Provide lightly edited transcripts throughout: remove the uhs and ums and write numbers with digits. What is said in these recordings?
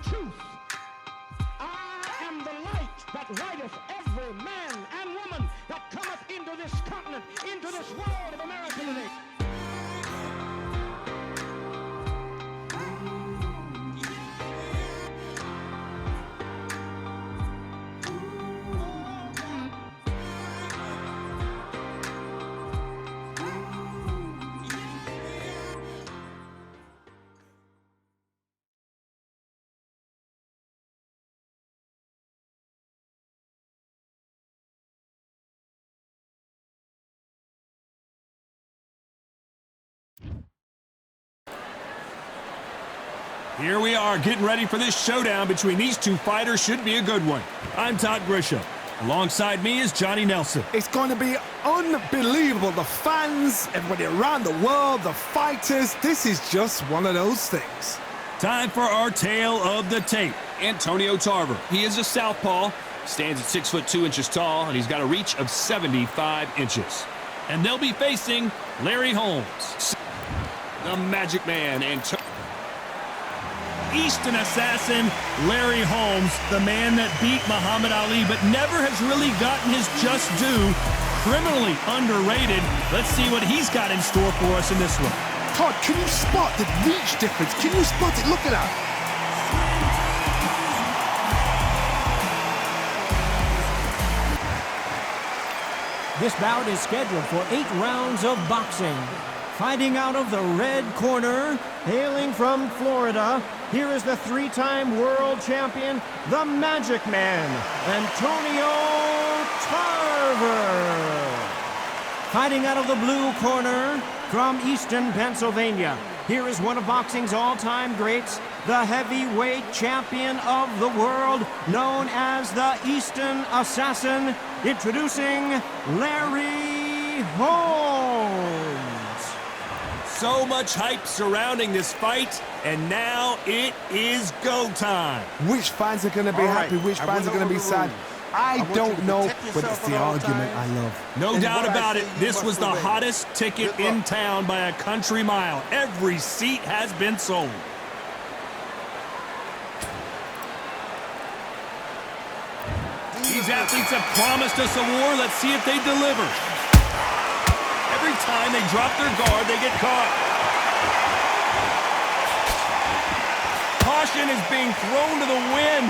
truth. I am the light that lighteth every man and woman that cometh into this continent, into this world of America today. Here we are getting ready for this showdown between these two fighters. Should be a good one. I'm Todd Grisham. Alongside me is Johnny Nelson. It's going to be unbelievable. The fans, everybody around the world, the fighters. This is just one of those things. Time for our tale of the tape. Antonio Tarver. He is a southpaw, stands at 6'2" tall, and he's got a reach of 75 inches. And they'll be facing Larry Holmes, the Magic Man, and Eastern assassin Larry Holmes, the man that beat Muhammad Ali but never has really gotten his just due. Criminally underrated. Let's see what he's got in store for us in this one. Todd, can you spot the reach difference? Can you spot it? Look at that. This bout is scheduled for 8 rounds of boxing. Fighting out of the red corner, hailing from Florida, here is the 3-time world champion, the Magic Man, Antonio Tarver. Fighting out of the blue corner, from Easton, Pennsylvania, here is one of boxing's all-time greats, the heavyweight champion of the world, known as the Easton Assassin, introducing Larry Holmes. So much hype surrounding this fight, and now it is go time. Which fans are going to be happy? Which fans are going to be sad? I don't know, but it's the argument I love. No doubt about it, this was the hottest ticket in town by a country mile. Every seat has been sold. These athletes have promised us a war. Let's see if they deliver. Every time they drop their guard, they get caught. Caution is being thrown to the wind.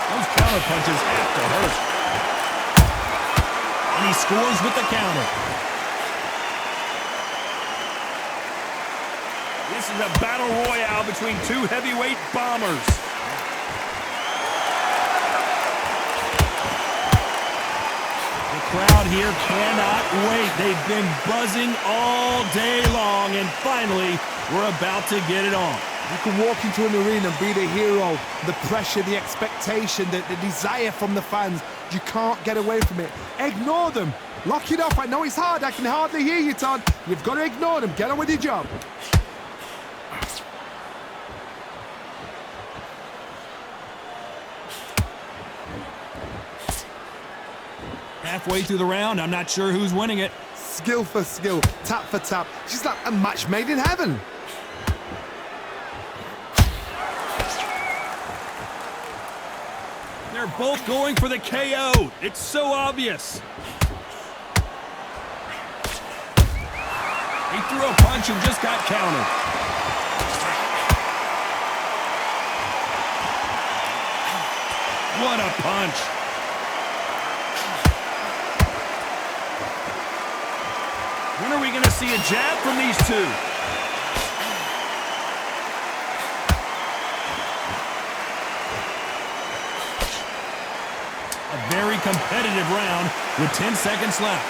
Those counter punches have to hurt. And he scores with the counter. This is a battle royale between two heavyweight bombers. Crowd here cannot wait. They've been buzzing all day long, and finally, we're about to get it on. You can walk into an arena and be the hero. The pressure, the expectation, the desire from the fans. You can't get away from it. Ignore them. Lock it off. I know it's hard. I can hardly hear you, Todd. You've got to ignore them. Get on with your job. Halfway through the round, I'm not sure who's winning it. Skill for skill, tap for tap. She's like a match made in heaven. They're both going for the KO. It's so obvious. He threw a punch and just got countered. What a punch. When are we going to see a jab from these two? A very competitive round with 10 seconds left.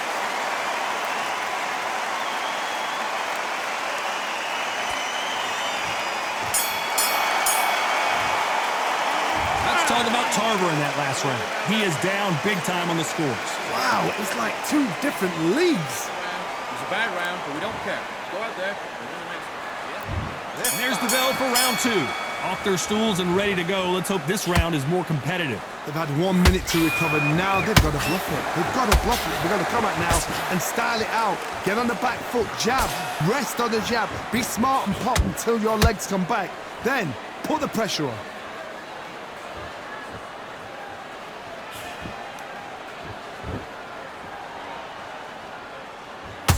Let's talk about Tarver in that last round. He is down big time on the scores. Wow, it's like two different leagues. Bad round, but we don't care. Go out there and win the next one. Yeah. And there's the bell for round 2. Off their stools and ready to go. Let's hope this round is more competitive. They've had 1 minute to recover. Now they've got to bluff it. They've got to bluff it. They've got to come out now and style it out. Get on the back foot, jab, rest on the jab. Be smart and pop until your legs come back. Then put the pressure on.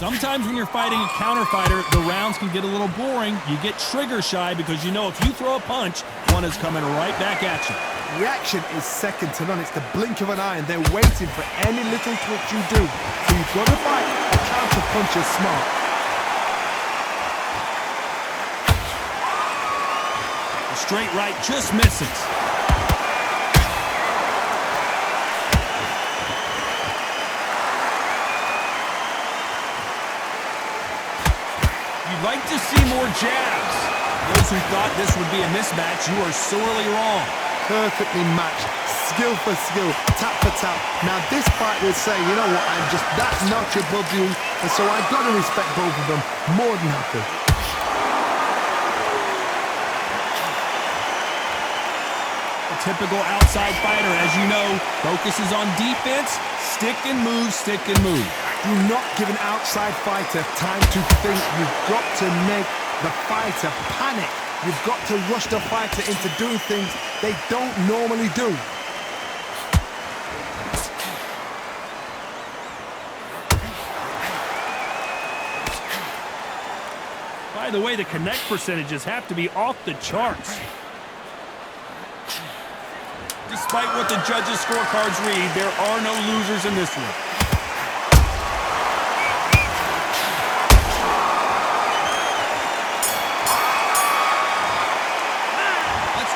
Sometimes when you're fighting a counter fighter, the rounds can get a little boring. You get trigger shy because you know if you throw a punch, one is coming right back at you. Reaction is second to none. It's the blink of an eye, and they're waiting for any little twitch you do. So you've got to fight a counter puncher smart. A straight right just misses. You'd like to see more jabs. Those who thought this would be a mismatch, you are sorely wrong. Perfectly matched, skill for skill, tap for tap. Now this fight will say, you know what, I'm just that notch above you, and so I've got to respect both of them more than happy. A typical outside fighter, as you know, focuses on defense, stick and move, stick and move. Do not give an outside fighter time to think. You've got to make the fighter panic. You've got to rush the fighter into doing things they don't normally do. By the way, the connect percentages have to be off the charts. Despite what the judges' scorecards read, there are no losers in this one.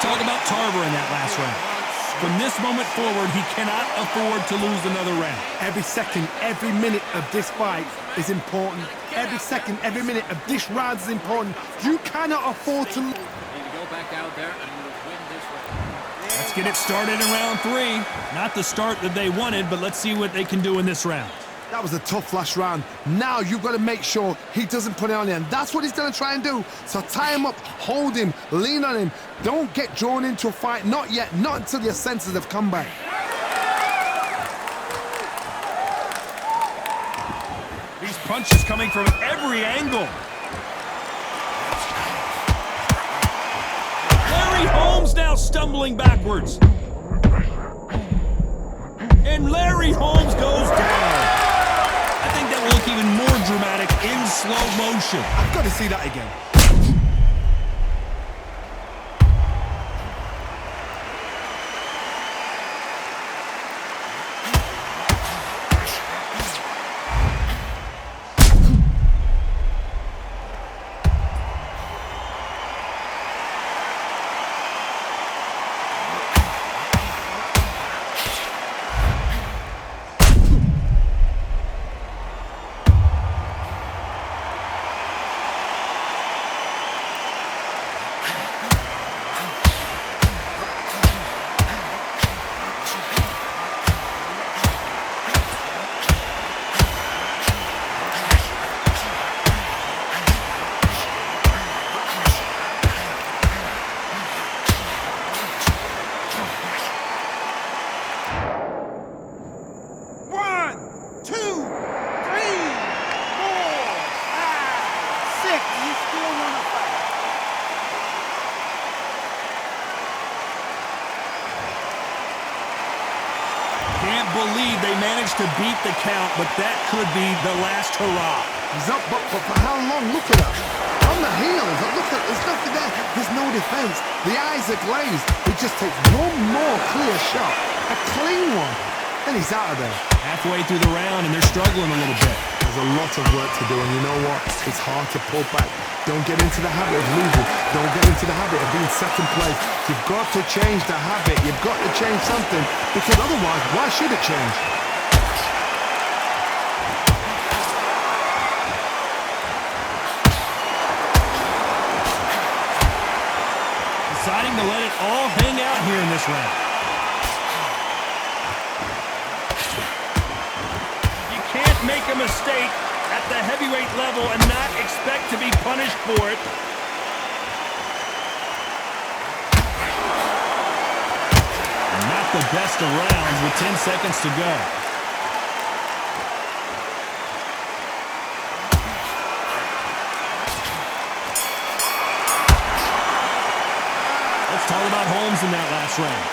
Talk about Tarver in that last round. From this moment forward, he cannot afford to lose another round. Every second, every minute of this fight is important. Every second, every minute of this round is important. You cannot afford to lose. Go back out there and win this round. Let's get it started in round 3. Not the start that they wanted, but let's see what they can do in this round. That was a tough last round. Now you've got to make sure he doesn't put it on you, and that's what he's going to try and do. So tie him up, hold him, lean on him. Don't get drawn into a fight. Not yet. Not until your senses have come back. These punches coming from every angle. Larry Holmes now stumbling backwards. And Larry Holmes goes down. I think that will look even more dramatic in slow motion. I've got to see that again. Can't believe they managed to beat the count, but that could be the last hurrah. He's up, but for how long? Look at that. On the heels, look at, there's nothing there. There's no defense. The eyes are glazed. He just takes one more clear shot, a clean one, and he's out of there. Halfway through the round, and they're struggling a little bit. There's a lot of work to do, and you know what? It's hard to pull back. Don't get into the habit of losing. Don't get into the habit of being second place. You've got to change the habit. You've got to change something, because otherwise, why should it change? Deciding to let it all hang out here in this round. You can't make a mistake at the heavyweight level and not expect to be punished for it. the best of rounds with 10 seconds to go. Let's talk about Holmes in that last round.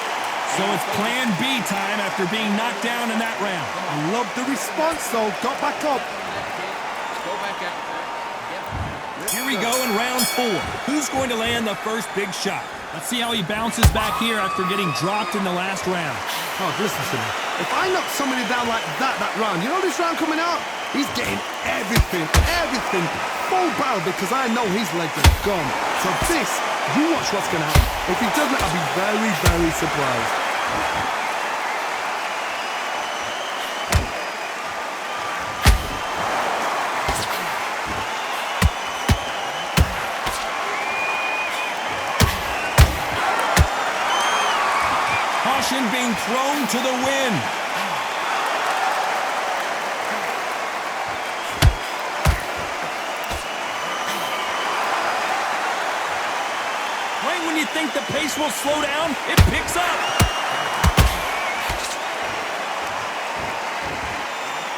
So it's plan B time after being knocked down in that round. I love the response, though. Got back up. Go back out there. Here we go in round 4. Who's going to land the first big shot? Let's see how he bounces back here after getting dropped in the last round. Oh, listen to me. If I knock somebody down like that round, you know this round coming out? He's getting everything, full barrel, because I know his legs are gone. So this, you watch what's going to happen. If he doesn't, I'll be very, very surprised. Caution being thrown to the wind. Right when you think the pace will slow down, it picks up.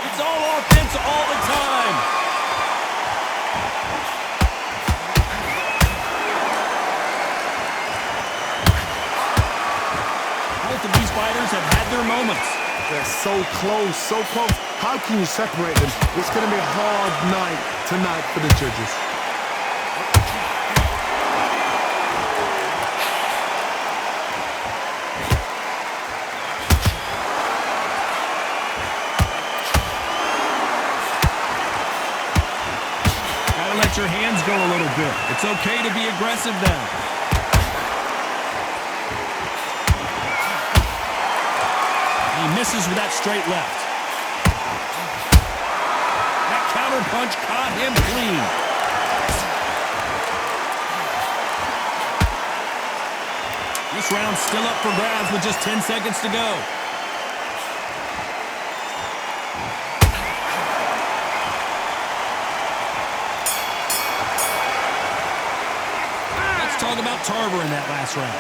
It's all offense all the time. Both of these fighters have had their moments. They're so close, so close. How can you separate them? It's going to be a hard night tonight for the judges. Gotta let your hands go a little bit. It's okay to be aggressive now. He misses with that straight left. That counter punch caught him clean. This round's still up for grabs with just 10 seconds to go. Let's talk about Tarver in that last round.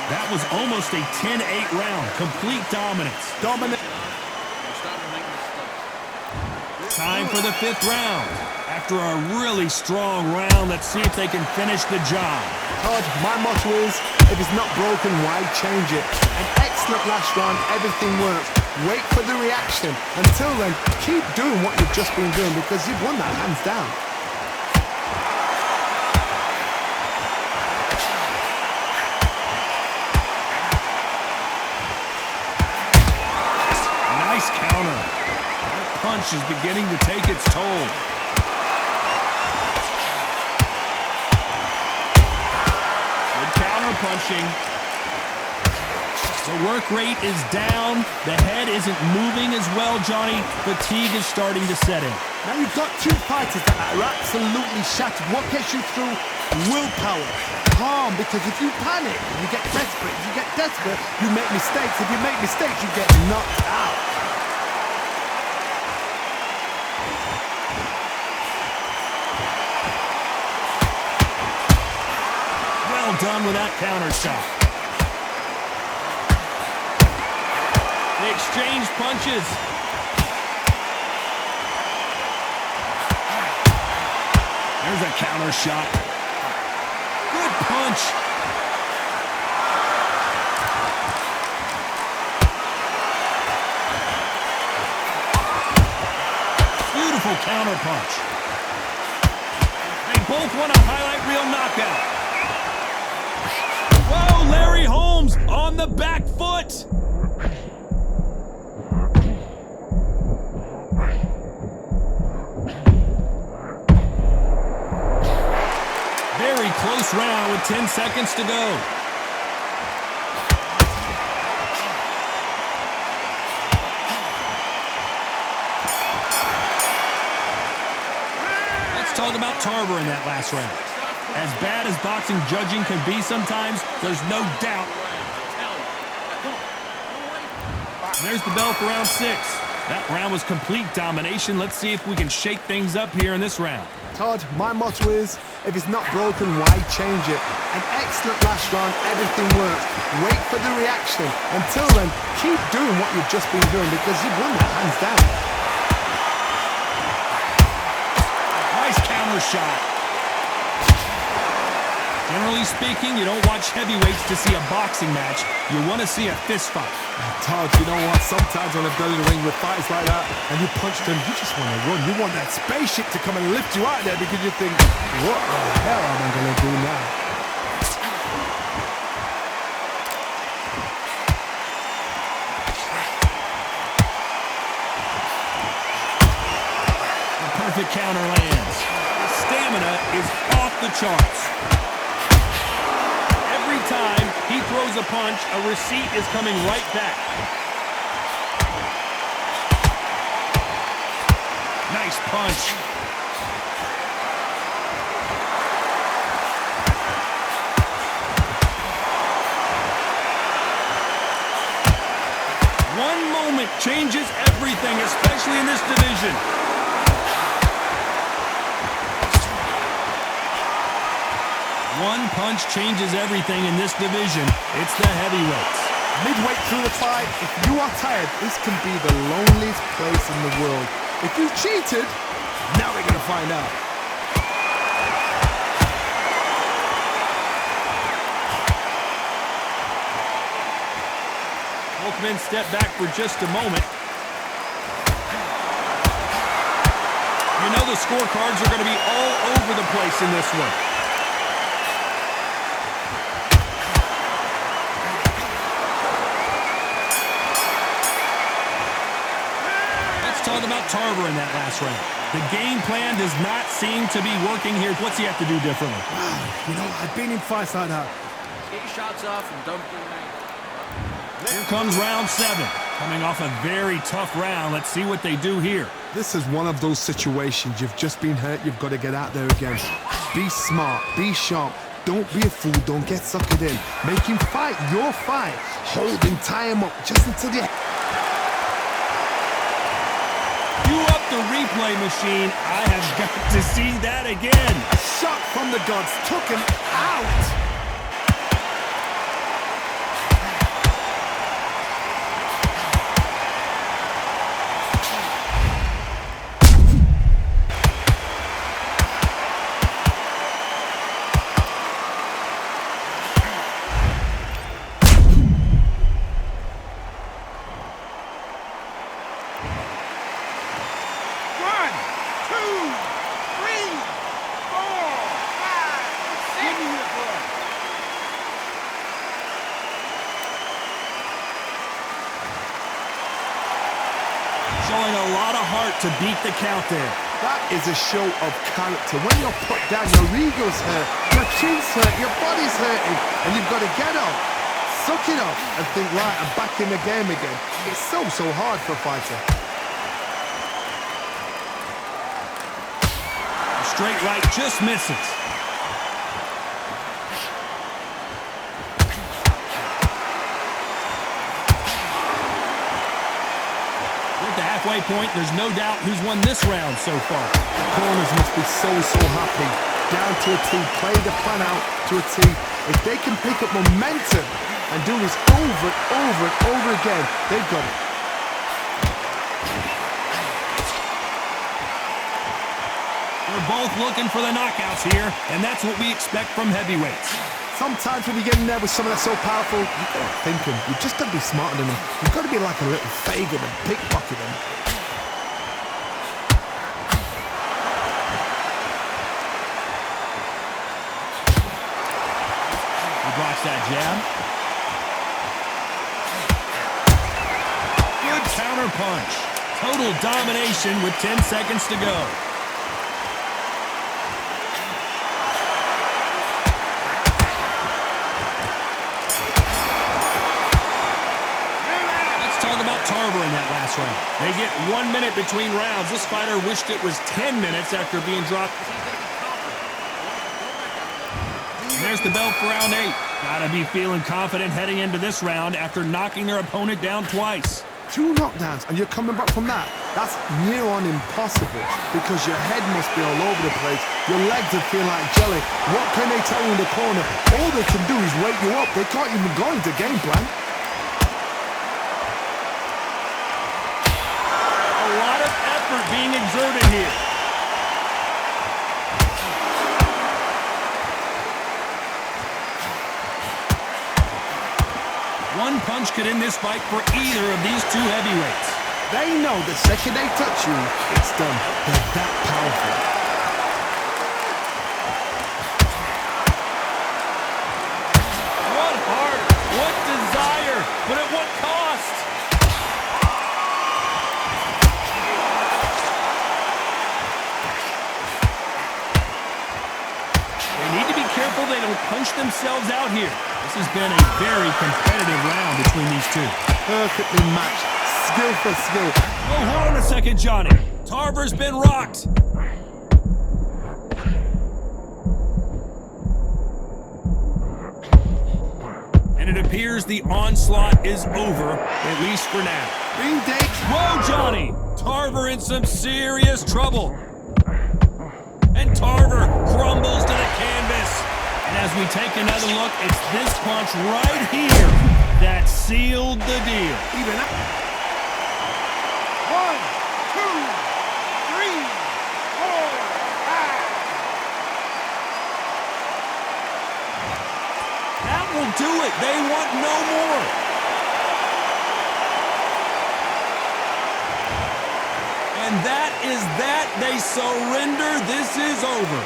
That was almost a 10-8 round. Complete dominance. Time for the 5th round. After a really strong round, let's see if they can finish the job. Todd, my motto is, if it's not broken, why change it? An excellent last round, everything works. Wait for the reaction. Until then, keep doing what you've just been doing, because you've won that hands down. Nice counter. That punch is beginning to take its toll. Good counter punching. The work rate is down. The head isn't moving as well, Johnny. Fatigue is starting to set in. Now you've got two fighters that are absolutely shattered. What gets you through? Willpower. Calm, because if you panic, you get desperate. If you get desperate, you make mistakes. If you make mistakes, you get knocked out. Well done with that counter shot. They exchange punches. There's a counter shot. Good punch. Beautiful counter punch. They both want a highlight reel knockout. Whoa, Larry Holmes on the back foot. Very close round with 10 seconds to go. Let's talk about Tarver in that last round. As bad as boxing judging can be sometimes, there's no doubt. There's the bell for round 6. That round was complete domination. Let's see if we can shake things up here in this round. Todd, my motto is, if it's not broken, why change it? An excellent last round, everything works. Wait for the reaction. Until then, keep doing what you've just been doing because you've won that hands down. Nice counter shot. Generally speaking, you don't watch heavyweights to see a boxing match. You want to see a fist fight. Todd, you know what? Sometimes when I've done in the ring with fights like that and you punch them, you just want to run. You want that spaceship to come and lift you out there because you think, what the hell am I going to do now? The perfect counter lands. His stamina is off the charts. Every time he throws a punch, a receipt is coming right back. Nice punch. One moment changes everything, especially in this division. One punch changes everything in this division. It's the heavyweights. Midway through the fight, if you are tired, this can be the loneliest place in the world. If you cheated, now we're going to find out. Both men step back for just a moment. You know the scorecards are going to be all over the place in this one. Talk about Tarver in that last round. The game plan does not seem to be working here. What's he have to do differently? You know, I've been in fights like that. Get your shots off and dump your ring. Here comes round 7. Coming off a very tough round. Let's see what they do here. This is one of those situations. You've just been hurt. You've got to get out there again. Be smart. Be sharp. Don't be a fool. Don't get suckered in. Make him fight your fight. Hold him. Tie him up just until the... The replay machine. I have got to see that again. A shot from the gods took him out. Showing a lot of heart to beat the count there. That is a show of character. When you're put down, your ego's hurt, your chin's hurt, your body's hurting, and you've got to get up, suck it up, and think, right, I'm back in the game again. It's so hard for a fighter. A straight right just misses. Halfway point, there's no doubt who's won this round so far. Corners must be so happy. Down to a T, play the plan out to a T. If they can pick up momentum and do this over and over again, they've got it. They're both looking for the knockouts here, and that's what we expect from heavyweights. Sometimes when you get in there with someone that's so powerful, you've got to think him. You've just got to be smarter than him. You've got to be like a little Fagin and pickpocket him. He blocks that jab. Good counter punch. Total domination with 10 seconds to go. Tarver in that last round. They get 1 minute between rounds. This fighter wished it was 10 minutes after being dropped. And there's the bell for round 8. Gotta be feeling confident heading into this round after knocking their opponent down twice. 2 knockdowns, and you're coming back from that. That's near on impossible because your head must be all over the place. Your legs are feeling like jelly. What can they tell you in the corner? All they can do is wake you up. They can't even go into game plan. A lot of effort being exerted here. One punch could end this fight for either of these two heavyweights. They know the second they touch you, it's done. They're that powerful. What heart, what desire, but at what cost? They need to be careful they don't punch themselves out here. This has been a very competitive round between these two. Perfectly matched. Skill for skill. Oh, hold on a second, Johnny. Tarver's been rocked. And it appears the onslaught is over, at least for now. Ring date. Whoa, Johnny! Tarver in some serious trouble. And Tarver crumbles to the canvas. And as we take another look, it's this punch right here that sealed the deal. Even up. 1, 2, 3, 4, 5. That will do it. They want no more. And that is that. They surrender. This is over.